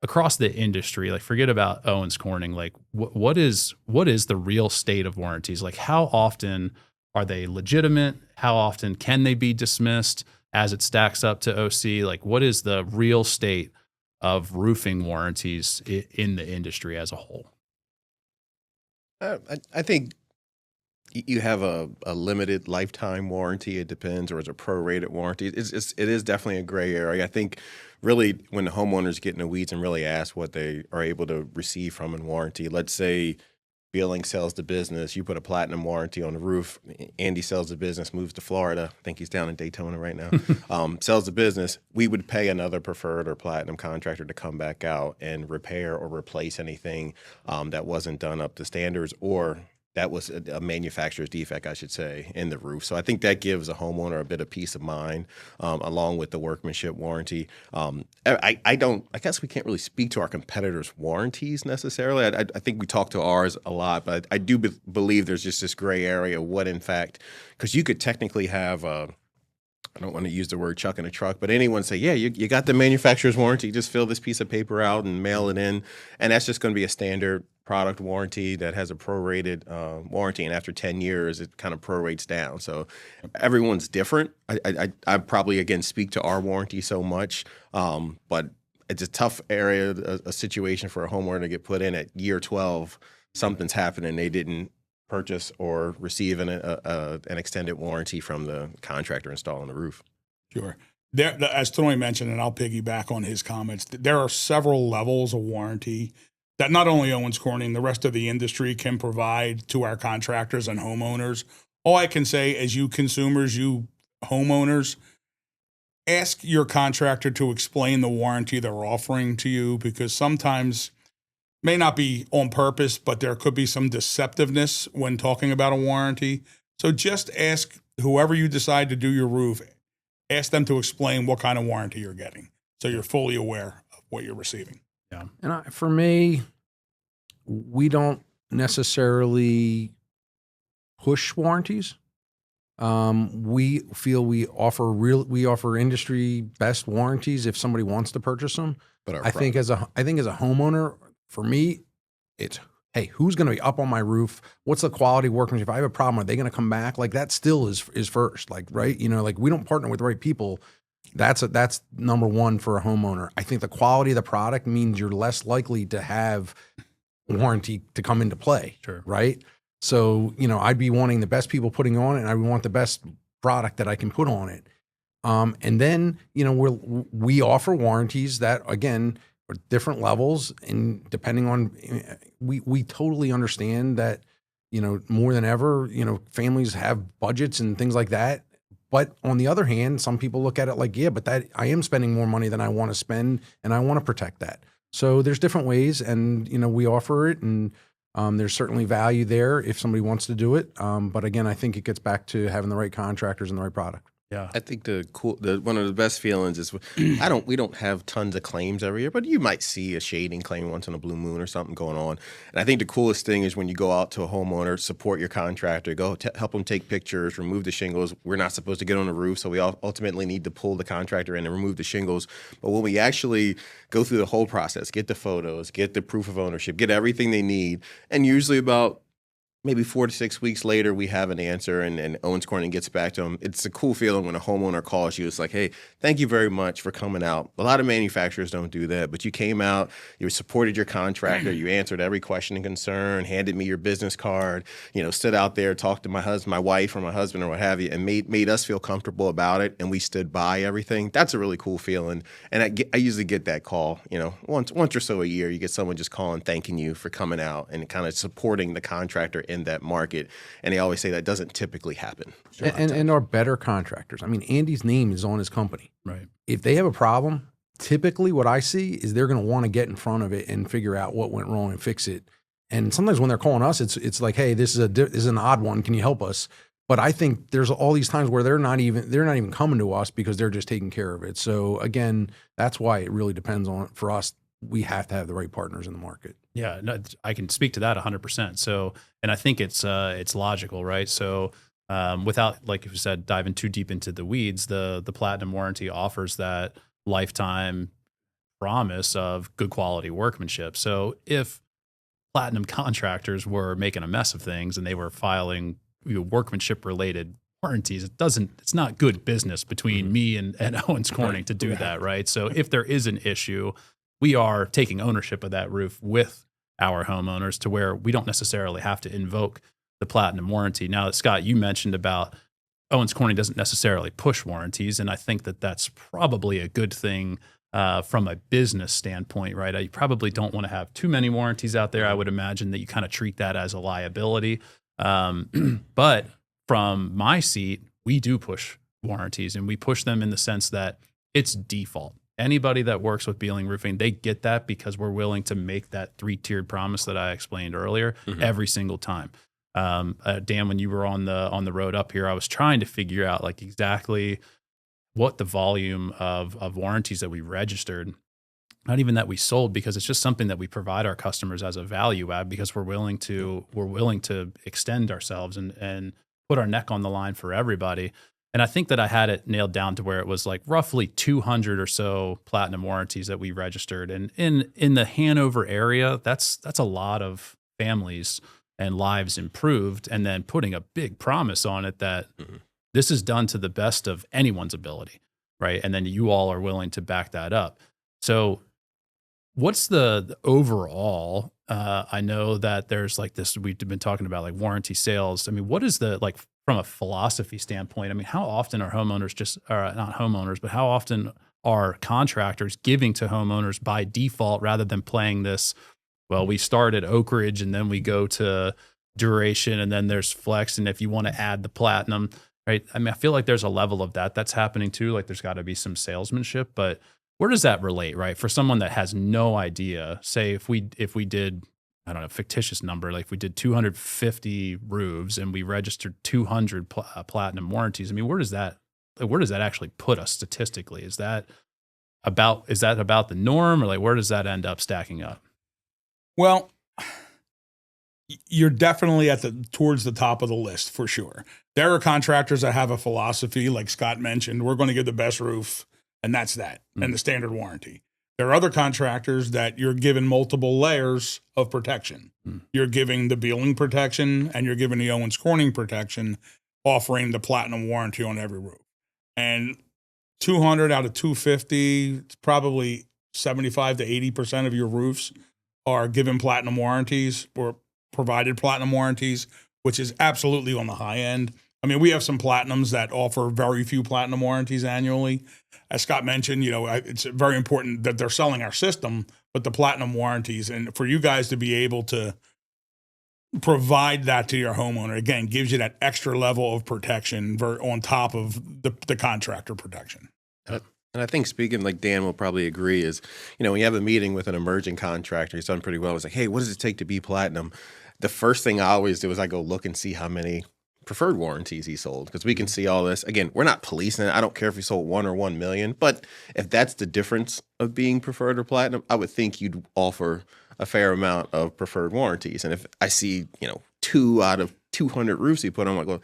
Speaker 2: across the industry, like forget about Owens Corning, like what is the real state of warranties? Like how often are they legitimate? How often can they be dismissed as it stacks up to OC? Like what is the real state of roofing warranties in the industry as a whole?
Speaker 5: I think you have a limited lifetime warranty. It depends, or it's a prorated warranty. It is definitely a gray area. I think really when the homeowners get in the weeds and really ask what they are able to receive from a warranty, let's say Bealing sells the business, you put a platinum warranty on the roof. Andy sells the business, moves to Florida. I think he's down in Daytona right now. Sells the business. We would pay another preferred or platinum contractor to come back out and repair or replace anything that wasn't done up to standards, or that was a manufacturer's defect, I should say, in the roof. So I think that gives a homeowner a bit of peace of mind, along with the workmanship warranty. I guess we can't really speak to our competitors' warranties necessarily. I think we talk to ours a lot, but I do believe there's just this gray area of what, in fact, because you could technically have I don't want to use the word chuck in a truck, but anyone say, yeah, you got the manufacturer's warranty, just fill this piece of paper out and mail it in. And that's just going to be a standard product warranty that has a prorated warranty. And after 10 years, it kind of prorates down. So everyone's different. I probably, again, speak to our warranty so much, but it's a tough area, a situation for a homeowner to get put in at year 12. Something's happened and they didn't purchase or receive an extended warranty from the contractor installing the roof.
Speaker 4: Sure. As Tanoy mentioned, and I'll piggyback on his comments, there are several levels of warranty that not only Owens Corning, the rest of the industry can provide to our contractors and homeowners. All I can say is you consumers, you homeowners, ask your contractor to explain the warranty they're offering to you, because sometimes may not be on purpose, but there could be some deceptiveness when talking about a warranty. So just ask whoever you decide to do your roof, ask them to explain what kind of warranty you're getting, so you're fully aware of what you're receiving.
Speaker 2: Yeah.
Speaker 3: And for me, we don't necessarily push warranties. We feel we offer industry best warranties if somebody wants to purchase them. But I think as a homeowner, for me, it's, hey, who's going to be up on my roof? What's the quality workmanship? If I have a problem, are they going to come back? Like that still is first, like, right? Like we don't partner with the right people. That's number one for a homeowner. I think the quality of the product means you're less likely to have warranty to come into play.
Speaker 2: Sure.
Speaker 3: Right. So, I'd be wanting the best people putting on it, and I would want the best product that I can put on it. And then, we offer warranties that, again, are different levels, and depending on, we totally understand that, more than ever, families have budgets and things like that. But on the other hand, some people look at it like, yeah, but that I am spending more money than I want to spend, and I want to protect that. So there's different ways, and we offer it, and there's certainly value there if somebody wants to do it. But again, I think it gets back to having the right contractors and the right product.
Speaker 2: Yeah.
Speaker 5: I think one of the best feelings is we don't have tons of claims every year, but you might see a shading claim once in a blue moon or something going on. And I think the coolest thing is when you go out to a homeowner, support your contractor, go help them take pictures, remove the shingles. We're not supposed to get on the roof, so we ultimately need to pull the contractor in and remove the shingles. But when we actually go through the whole process, get the photos, get the proof of ownership, get everything they need, and usually about maybe 4 to 6 weeks later, we have an answer, and Owens Corning gets back to them. It's a cool feeling when a homeowner calls you. It's like, hey, thank you very much for coming out. A lot of manufacturers don't do that, but you came out, you supported your contractor, you answered every question and concern, handed me your business card, stood out there, talked to my wife or my husband or what have you, and made us feel comfortable about it, and we stood by everything. That's a really cool feeling, and I usually get that call, once or so a year. You get someone just calling, thanking you for coming out and kind of supporting the contractor in that market. And they always say that doesn't typically happen.
Speaker 3: And our better contractors. I mean, Andy's name is on his company.
Speaker 2: Right.
Speaker 3: If they have a problem, typically what I see is they're going to want to get in front of it and figure out what went wrong and fix it. And sometimes when they're calling us, it's like, hey, this is an odd one. Can you help us? But I think there's all these times where they're not even coming to us because they're just taking care of it. So again, that's why it really depends on, for us, we have to have the right partners in the market.
Speaker 2: Yeah, no, I can speak to that 100%. So, and I think it's logical, right? So, without, like you said, diving too deep into the weeds, the Platinum warranty offers that lifetime promise of good quality workmanship. So, if Platinum contractors were making a mess of things and they were filing workmanship related warranties, it's not good business between me and Owens Corning to do that, right? So, if there is an issue, we are taking ownership of that roof with our homeowners to where we don't necessarily have to invoke the Platinum warranty. Now, Scott, you mentioned about Owens Corning doesn't necessarily push warranties, and I think that that's probably a good thing from a business standpoint, right? You probably don't want to have too many warranties out there. I would imagine that you kind of treat that as a liability. But from my seat, we do push warranties, and we push them in the sense that it's default. Anybody that works with Bealing Roofing, they get that because we're willing to make that 3-tiered promise that I explained earlier every single time. Dan, when you were on the road up here, I was trying to figure out like exactly what the volume of warranties that we registered, not even that we sold, because it's just something that we provide our customers as a value add because we're willing to extend ourselves and put our neck on the line for everybody. And I think that I had it nailed down to where it was like roughly 200 or so Platinum warranties that we registered. And in the Hanover area, that's a lot of families and lives improved, and then putting a big promise on it that this is done to the best of anyone's ability, right? And then you all are willing to back that up. So what's the overall, I know that there's like this, we've been talking about like warranty sales. I mean, what is the, like from a philosophy standpoint, I mean, how often are homeowners not homeowners, but how often are contractors giving to homeowners by default rather than playing this, well, we start at Oak Ridge and then we go to duration and then there's flex. And if you want to add the Platinum, right? I mean, I feel like there's a level of that's happening too. Like there's got to be some salesmanship, but where does that relate, right? For someone that has no idea, say if we did, I don't know, fictitious number, like if we did 250 roofs and we registered 200 Platinum warranties, I mean, where does that actually put us statistically? Is that about the norm, or like where does that end up stacking up?
Speaker 4: Well, you're definitely towards the top of the list for sure. There are contractors that have a philosophy, like Scott mentioned, we're going to give the best roof, and that's that, and the standard warranty. There are other contractors that you're given multiple layers of protection. You're giving the Bealing protection, and you're giving the Owens Corning protection, offering the Platinum warranty on every roof. And 200 out of 250, it's probably 75 to 80% of your roofs are given Platinum warranties or provided Platinum warranties, which is absolutely on the high end. I mean, we have some Platinums that offer very few Platinum warranties annually. As Scott mentioned, it's very important that they're selling our system, but the Platinum warranties, and for you guys to be able to provide that to your homeowner, again, gives you that extra level of protection on top of the contractor protection.
Speaker 5: And I think speaking, like Dan will probably agree, is, when you have a meeting with an emerging contractor, he's done pretty well. It's like, hey, what does it take to be platinum? The first thing I always do is I go look and see how many preferred warranties he sold, because we can see all this. Again, we're not policing it. I don't care if he sold 1 or 1 million, but if that's the difference of being preferred or platinum, I would think you'd offer a fair amount of preferred warranties. And if I see, 2 out of 200 roofs he put on, I'm like, well,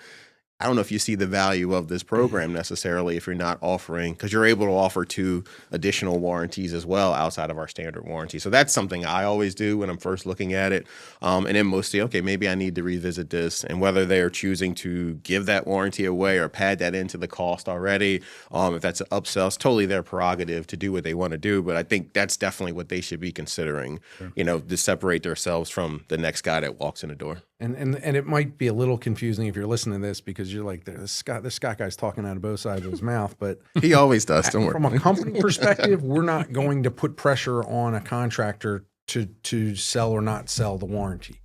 Speaker 5: I don't know if you see the value of this program necessarily if you're not offering, because you're able to offer 2 additional warranties as well outside of our standard warranty. So that's something I always do when I'm first looking at it. And then mostly, okay, maybe I need to revisit this, and whether they are choosing to give that warranty away or pad that into the cost already. If that's an upsell, it's totally their prerogative to do what they want to do. But I think that's definitely what they should be considering, to separate themselves from the next guy that walks in the door.
Speaker 3: And it might be a little confusing if you're listening to this, because you're like, this Scott guy's talking out of both sides of his mouth. But
Speaker 5: he always does. Don't worry.
Speaker 3: From a company perspective, we're not going to put pressure on a contractor to sell or not sell the warranty.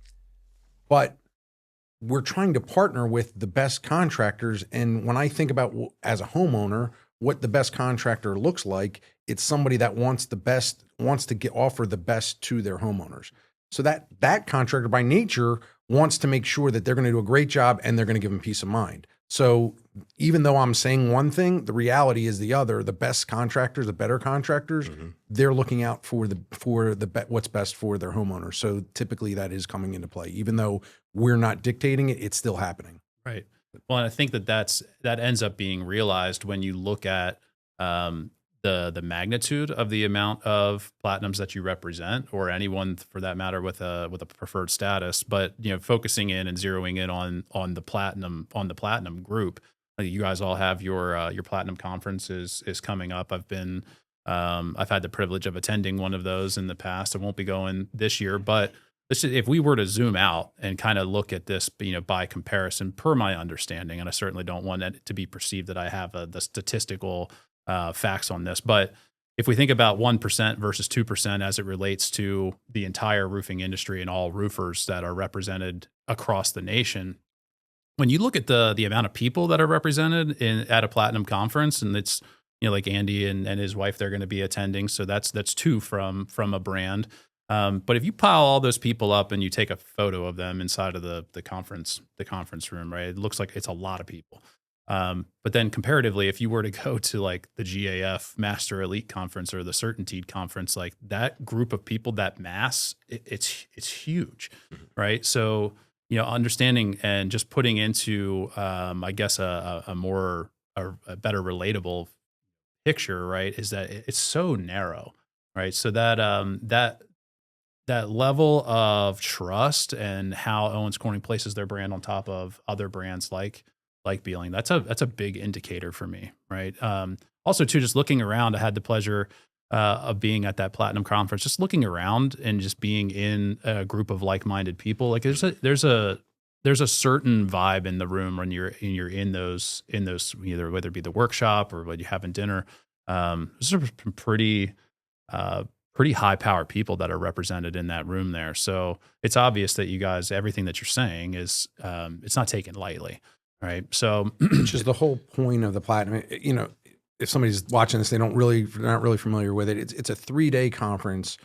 Speaker 3: But we're trying to partner with the best contractors. And when I think about, as a homeowner, what the best contractor looks like, it's somebody that wants to offer the best to their homeowners. So that contractor by nature wants to make sure that they're going to do a great job and they're going to give them peace of mind. So even though I'm saying one thing, the reality is the other. The best contractors, the better contractors, they're looking out for what's best for their homeowners. So typically that is coming into play. Even though we're not dictating it, it's still happening.
Speaker 2: Right. Well, and I think that ends up being realized when you look at the magnitude of the amount of platinums that you represent, or anyone for that matter with a preferred status. But focusing in and zeroing in on the platinum group. You guys all have your platinum conference is coming up. I've had the privilege of attending one of those in the past. I won't be going this year, but if we were to zoom out and kind of look at this, by comparison, per my understanding, and I certainly don't want it to be perceived that I have the statistical facts on this, but if we think about 1% versus 2% as it relates to the entire roofing industry and all roofers that are represented across the nation, when you look at the amount of people that are represented at a platinum conference, and it's like Andy and his wife, they're going to be attending, so that's 2 from a brand. But if you pile all those people up and you take a photo of them inside of the conference room, right, it looks like it's a lot of people. But then comparatively, if you were to go to like the GAF Master Elite Conference or the Certainteed Conference, like that group of people, that mass, it's huge, right? So, understanding and just putting into, I guess, a better relatable picture, right, is that it's so narrow, right? So that level of trust and how Owens Corning places their brand on top of other brands like Bealing, that's a big indicator for me, right? Also, too, just looking around, I had the pleasure of being at that Platinum Conference, just looking around and just being in a group of like-minded people. Like there's a certain vibe in the room when you're in those either whether it be the workshop or what you have in dinner. Those are pretty high-power people that are represented in that room there. So it's obvious that you guys, everything that you're saying is it's not taken lightly. Right. So,
Speaker 3: which is the whole point of the platinum. If somebody's watching this, they're not really familiar with it. It's a 3-day conference.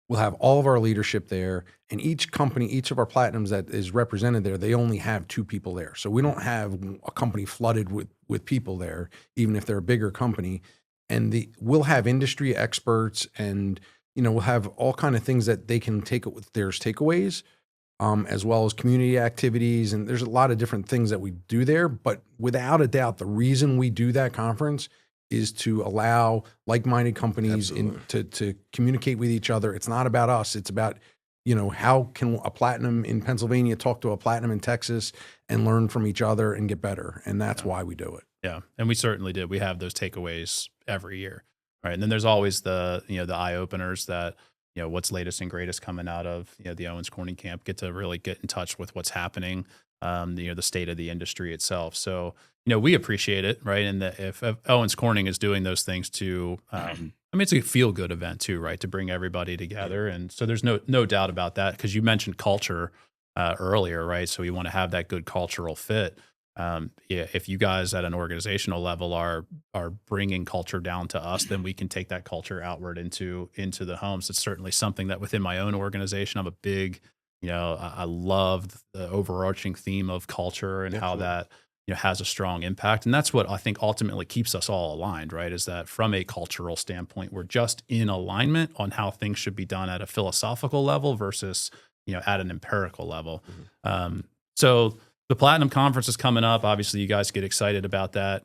Speaker 3: We'll have all of our leadership there, and each of our platinums that is represented there, they only have 2 people there. So we don't have a company flooded with people there, even if they're a bigger company. And we'll have industry experts, and we'll have all kind of things that they can take with there's takeaways. As well as community activities. And there's a lot of different things that we do there. But without a doubt, the reason we do that conference is to allow like-minded companies to communicate with each other. It's not about us. It's about, how can a platinum in Pennsylvania talk to a platinum in Texas and learn from each other and get better. And that's why we do it.
Speaker 2: Yeah. And we certainly did. We have those takeaways every year. Right. And then there's always the eye openers that, what's latest and greatest coming out of, the Owens Corning camp, get to really get in touch with what's happening, the state of the industry itself. So, we appreciate it, right? And if Owens Corning is doing those things to, it's a feel good event too, right? To bring everybody together. And so there's no doubt about that, because you mentioned culture earlier, right? So we want to have that good cultural fit. Yeah, if you guys at an organizational level are bringing culture down to us, then we can take that culture outward into the homes. It's certainly something that within my own organization, I'm a big, I love the overarching theme of culture and how that has a strong impact. And that's what I think ultimately keeps us all aligned, right? Is that from a cultural standpoint, we're just in alignment on how things should be done at a philosophical level versus at an empirical level. So the Platinum Conference is coming up. Obviously, you guys get excited about that.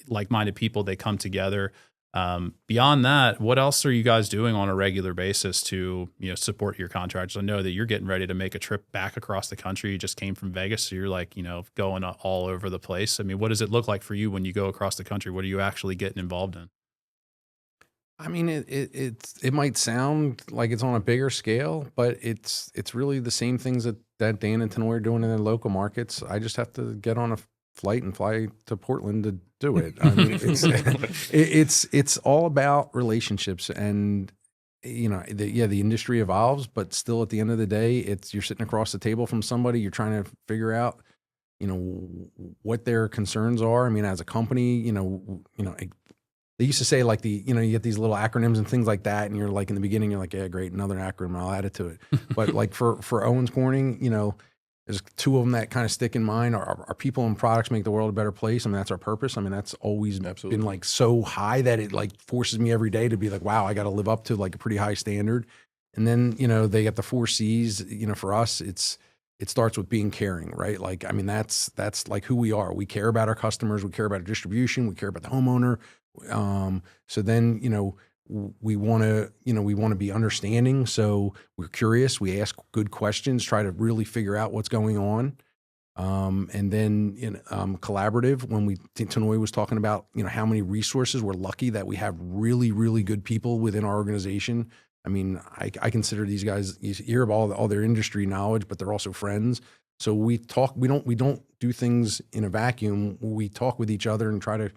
Speaker 2: Like-minded people, they come together. Beyond that, what else are you guys doing on a regular basis to support your contractors? I know that you're getting ready to make a trip back across the country. You just came from Vegas, so you're like going all over the place. I mean, what does it look like for you when you go across the country? What are you actually getting involved in?
Speaker 3: I mean, it might sound like it's on a bigger scale, but it's really the same things that Dan and Tanoy are doing in their local markets. I just have to get on a flight and fly to Portland to do it. I mean, it's all about relationships, and the industry evolves, but still at the end of the day, you're sitting across the table from somebody, you're trying to figure out what their concerns are. I mean, as a company, they used to say like you get these little acronyms and things like that. And you're like, in the beginning, you're like, yeah, great. Another acronym. I'll add it to it. But like for Owens Corning, there's two of them that kind of stick in mind. Our people and products make the world a better place. I mean, that's our purpose. I mean, that's always been like so high that it like forces me every day to be like, wow, I got to live up to like a pretty high standard. And then, they get the 4 C's, for us, it starts with being caring, right? Like, I mean, that's like who we are. We care about our customers. We care about our distribution. We care about the homeowner. So then, we want to be understanding. So we're curious. We ask good questions, try to really figure out what's going on. And then collaborative, when Tanoy was talking about, how many resources, we're lucky that we have really, really good people within our organization. I mean, I consider these guys, you hear about all their industry knowledge, but they're also friends. So we talk, we don't do things in a vacuum. We talk with each other and try to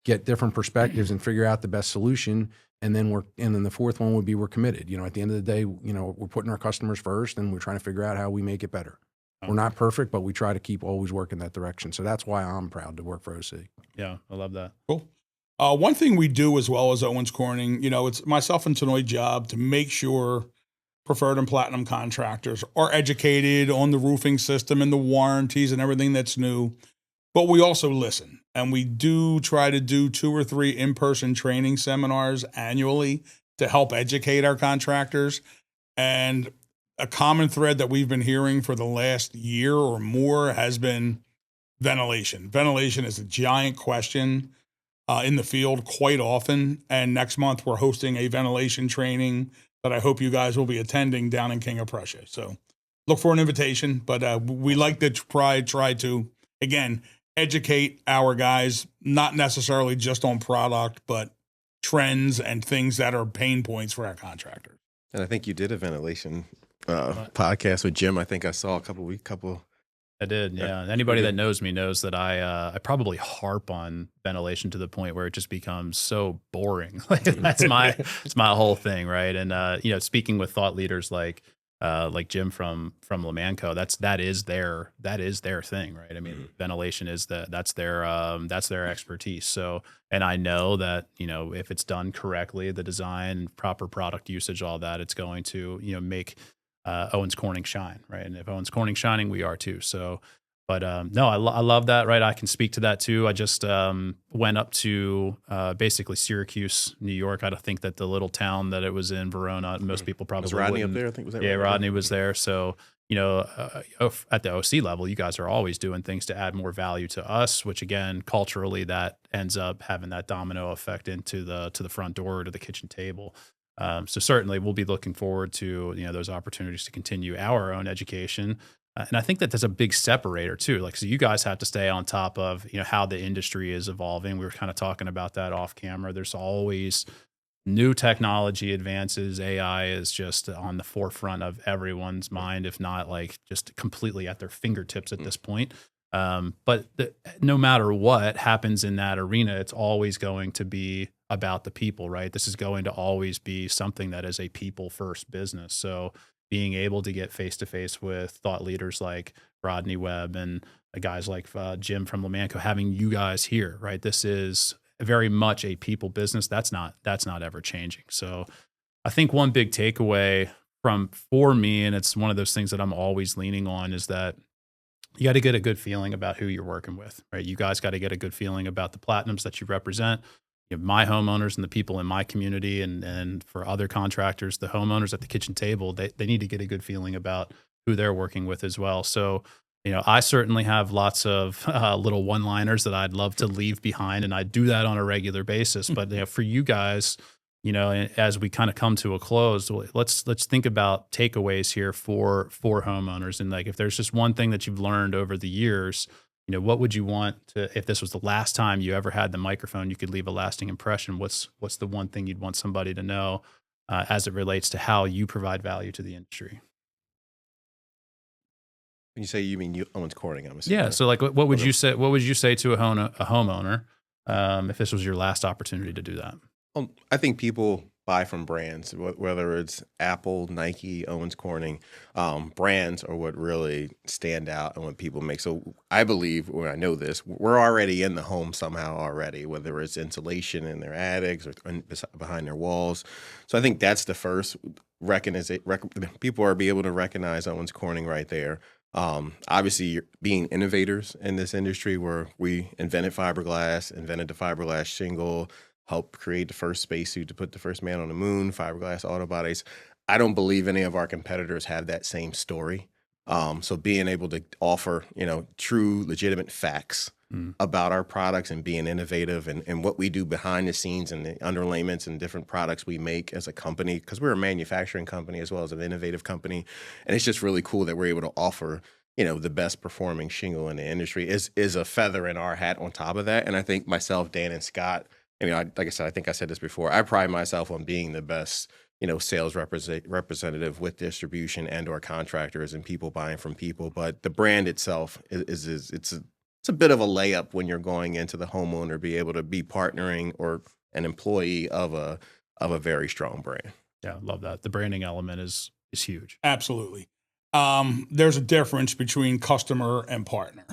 Speaker 3: get different perspectives and figure out the best solution. And then the fourth one would be, we're committed. At the end of the day, we're putting our customers first, and we're trying to figure out how we make it better. We're not perfect, but we try to keep always working that direction. So that's why I'm proud to work for OC.
Speaker 2: Yeah, I love that.
Speaker 4: Cool. One thing we do as well as Owens Corning, it's myself and Tanoy's job to make sure preferred and platinum contractors are educated on the roofing system and the warranties and everything that's new. But we also listen, and we do try to do 2 or 3 in-person training seminars annually to help educate our contractors. And a common thread that we've been hearing for the last year or more has been ventilation. Ventilation is a giant question in the field quite often. And next month, we're hosting a ventilation training that I hope you guys will be attending down in King of Prussia. So look for an invitation, but we like to try to, again, educate our guys, not necessarily just on product, but trends and things that are pain points for our contractors.
Speaker 5: And I think you did a ventilation podcast with Jim. I think I saw a couple.
Speaker 2: I did, yeah. Anybody that knows me knows that I probably harp on ventilation to the point where it just becomes so boring. It's my whole thing, right? And speaking with thought leaders like Jim from Lamanco, that is their thing, right? I mean, ventilation is that's their expertise. So, and I know that if it's done correctly, the design, proper product usage, all that, it's going to make Owens Corning shine, right? And if Owens Corning shining, we are too. So, but no, I love that, right? I can speak to that too. I just went up to basically Syracuse, New York. I don't think that the little town that it was in, Verona, most people probably
Speaker 5: was Rodney
Speaker 2: wouldn't.
Speaker 5: up there. I think was that.
Speaker 2: Yeah, Rodney was there. So at the OC level, you guys are always doing things to add more value to us, which again, culturally, that ends up having that domino effect into the front door to the kitchen table. So certainly we'll be looking forward to, those opportunities to continue our own education. And I think that there's a big separator too. So you guys have to stay on top of, how the industry is evolving. We were kind of talking about that off camera. There's always new technology advances. AI is just on the forefront of everyone's mind, if not just completely at their fingertips at this point. But no matter what happens in that arena, it's always going to be about the people, right? This is going to always be something that is a people first business. So being able to get face to face with thought leaders like Rodney Webb and guys like Jim from Lamanco, having you guys here, right? This is very much a people business. That's not ever changing. So I think one big takeaway for me, and it's one of those things that I'm always leaning on, is that you got to get a good feeling about who you're working with, right? You guys got to get a good feeling about the platinums that you represent. You know, my homeowners and the people in my community, and for other contractors, the homeowners at the kitchen table, they need to get a good feeling about who they're working with as well. So, you know, I certainly have lots of little one-liners that I'd love to leave behind, and I do that on a regular basis. But you know, for you guys, you know, as we kind of come to a close, let's think about takeaways here for homeowners. And like, if there's just one thing that you've learned over the years, you know, what would you want to, if this was the last time you ever had the microphone, you could leave a lasting impression. What's the one thing you'd want somebody to know as it relates to how you provide value to the industry?
Speaker 5: When you say you mean Owens Corning, I'm assuming.
Speaker 2: Yeah. So like, what would you say? What would you say to a homeowner if this was your last opportunity to do that?
Speaker 5: I think people buy from brands, whether it's Apple, Nike, Owens Corning. Brands are what really stand out and what people make. So I believe, or I know this, we're already in the home somehow already, whether it's insulation in their attics or behind their walls. So I think that's the first people are be able to recognize Owens Corning right there. Obviously, being innovators in this industry, where we invented fiberglass, invented the fiberglass shingle, helped create the first spacesuit to put the first man on the moon, fiberglass auto bodies. I don't believe any of our competitors have that same story. So being able to offer, you know, true, legitimate facts about our products and being innovative and what we do behind the scenes and the underlayments and different products we make as a company, because we're a manufacturing company as well as an innovative company. And it's just really cool that we're able to offer, you know, the best performing shingle in the industry is a feather in our hat on top of that. And I think myself, Dan, and Scott, I mean, like I said, I think I said this before, I pride myself on being the best, you know, sales representative with distribution and or contractors and people buying from people. But the brand itself it's a bit of a layup when you're going into the homeowner, be able to be partnering or an employee of a very strong brand.
Speaker 2: Yeah, I love that. The branding element is huge.
Speaker 4: Absolutely. There's a difference between customer and partner.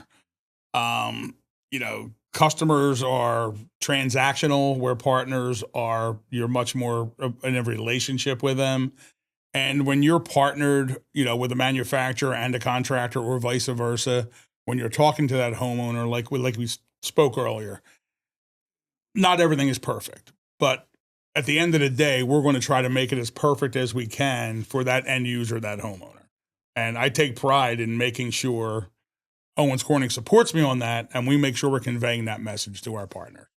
Speaker 4: You know, customers are transactional, where partners are, you're much more in a relationship with them. And when you're partnered, you know, with a manufacturer and a contractor or vice versa, when you're talking to that homeowner, like we spoke earlier, not everything is perfect, but at the end of the day, we're going to try to make it as perfect as we can for that end user, that homeowner. And I take pride in making sure Owens Corning supports me on that, and we make sure we're conveying that message to our partner.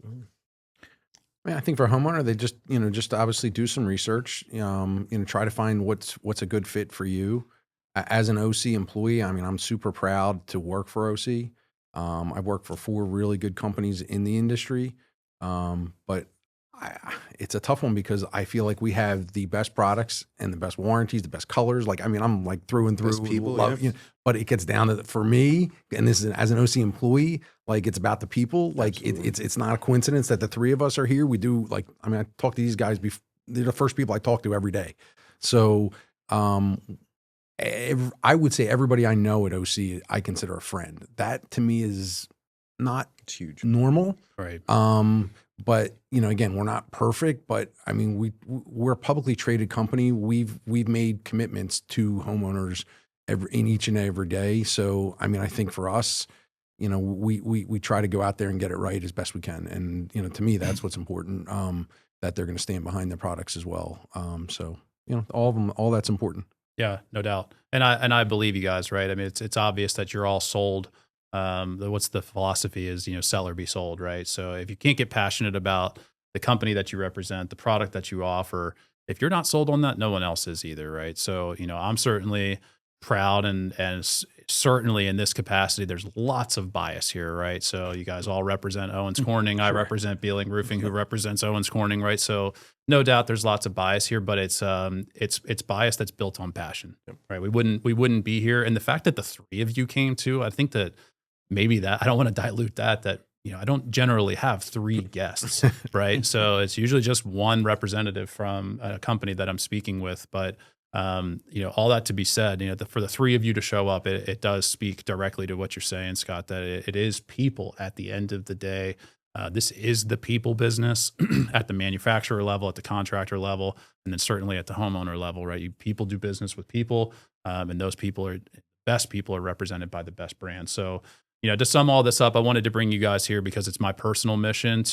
Speaker 3: I mean, I think for a homeowner, they just obviously do some research, try to find what's a good fit for you. As an OC employee, I mean, I'm super proud to work for OC. I've worked for 4 really good companies in the industry, but it's a tough one because I feel like we have the best products and the best warranties, the best colors. Like, I mean, I'm like through and through.
Speaker 5: Best people,
Speaker 3: but it gets down to, for me, and this is as an OC employee, like it's about the people. Like it's not a coincidence that the 3 of us are here. We do I talk to these guys they're the first people I talk to every day. So, I would say everybody I know at OC, I consider a friend. That to me is not
Speaker 5: huge,
Speaker 3: normal.
Speaker 2: Right.
Speaker 3: But again, we're not perfect, but I mean, we're a publicly traded company. We've made commitments to homeowners in each and every day. So, I mean, I think for us, we try to go out there and get it right as best we can. And, to me, that's what's important, that they're going to stand behind their products as well. So, all of them, all that's important.
Speaker 2: Yeah, no doubt. And I believe you guys, right? I mean, it's obvious that you're all sold. What's the philosophy is, sell or be sold, right? So if you can't get passionate about the company that you represent, the product that you offer, if you're not sold on that, no one else is either, right? So, I'm certainly proud and certainly in this capacity, there's lots of bias here, right? So you guys all represent Owens Corning. Sure. I represent Bealing Roofing, who represents Owens Corning, right? So no doubt there's lots of bias here, but it's bias that's built on passion, right? We wouldn't be here. And the fact that the 3 of you came too, I think that maybe that, I don't want to dilute that I don't generally have 3 guests, right? So it's usually just one representative from a company that I'm speaking with, but All that to be said, for the three of you to show up, it does speak directly to what you're saying, Scott, that it is people at the end of the day. This is the people business at the manufacturer level, at the contractor level, and then certainly at the homeowner level, right? People do business with people, and those best people are represented by the best brands. So, to sum all this up, I wanted to bring you guys here because it's my personal mission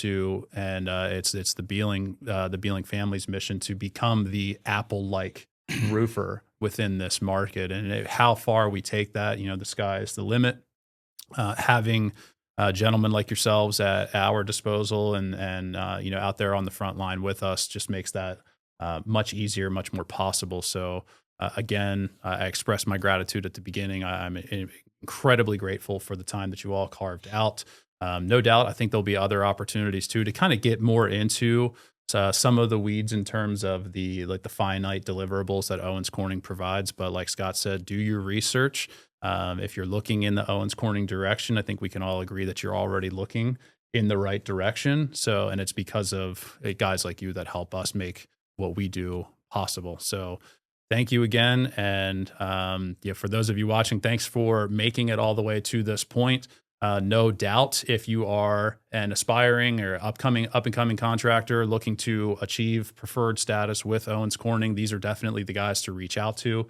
Speaker 2: and it's the Bealing family's mission to become the Apple-like roofer within this market. And how far we take that, the sky is the limit. Having gentlemen like yourselves at our disposal and out there on the front line with us just makes that much easier, much more possible. So again, I expressed my gratitude at the beginning. I'm incredibly grateful for the time that you all carved out. No doubt, I think there'll be other opportunities too to kind of get more into some of the weeds in terms of the finite deliverables that Owens Corning provides. But like Scott said, do your research. If you're looking in the Owens Corning direction, I think we can all agree that you're already looking in the right direction. So, and it's because of guys like you that help us make what we do possible. So thank you again. And for those of you watching, thanks for making it all the way to this point. No doubt, if you are an aspiring or up and coming contractor looking to achieve preferred status with Owens Corning, these are definitely the guys to reach out to.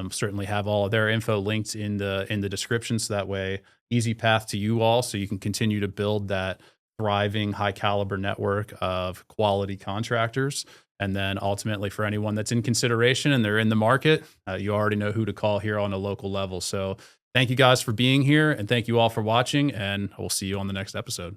Speaker 2: Certainly have all of their info linked in the description, so that way easy path to you all, so you can continue to build that thriving high caliber network of quality contractors. And then ultimately, for anyone that's in consideration and they're in the market, you already know who to call here on a local level. So thank you guys for being here, and thank you all for watching, and we'll see you on the next episode.